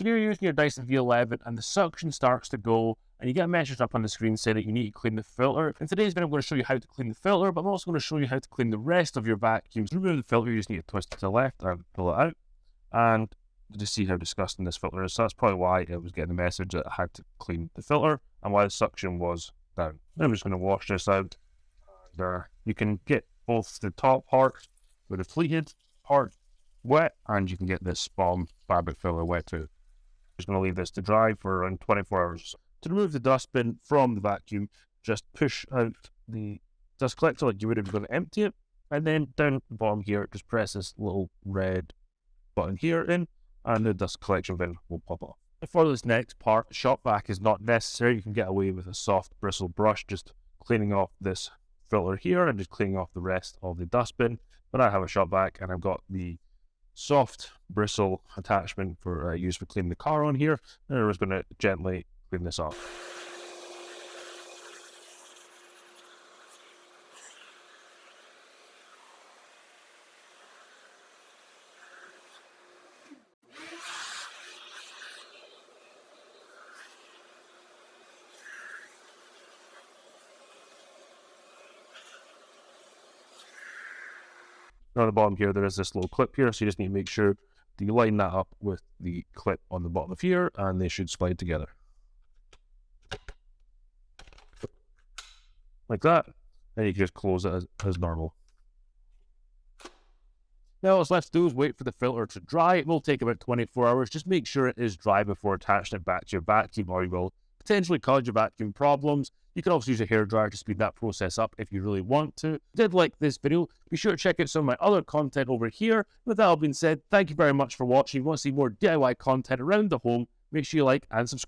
So you're using your Dyson V11 and the suction starts to go and you get a message up on the screen saying that you need to clean the filter. In today's video, I'm going to show you how to clean the filter, but I'm also going to show you how to clean the rest of your vacuum. To remove the filter, you just need to twist it to the left and pull it out. And just see how disgusting this filter is. So that's probably why it was getting the message that I had to clean the filter and why the suction was down. I'm just going to wash this out. And, you can get both the top part with the pleated part wet, and you can get this bomb fabric filler wet too. Just going to leave this to dry for around 24 hours. To remove the dustbin from the vacuum, just push out the dust collector like you would if you're going to empty it, and then down at the bottom here, just press this little red button here in, and the dust collection bin will pop off. For this next part, a shop vac is not necessary. You can get away with a soft bristle brush, just cleaning off this filter here and just cleaning off the rest of the dustbin. But I have a shop vac and I've got the soft bristle attachment for used for cleaning the car on here, and I'm just going to gently clean this off. On the bottom here, there is this little clip here, so you just need to make sure that you line that up with the clip on the bottom of here, and they should slide together. Like that, and you can just close it as normal. Now what's left to do is wait for the filter to dry. It will take about 24 hours. Just make sure it is dry before attaching it back to your vacuum, or you will potentially cause your vacuum problems. You can also use a hairdryer to speed that process up if you really want to. If you did like this video, be sure to check out some of my other content over here. With that all being said, thank you very much for watching. If you want to see more DIY content around the home, make sure you like and subscribe.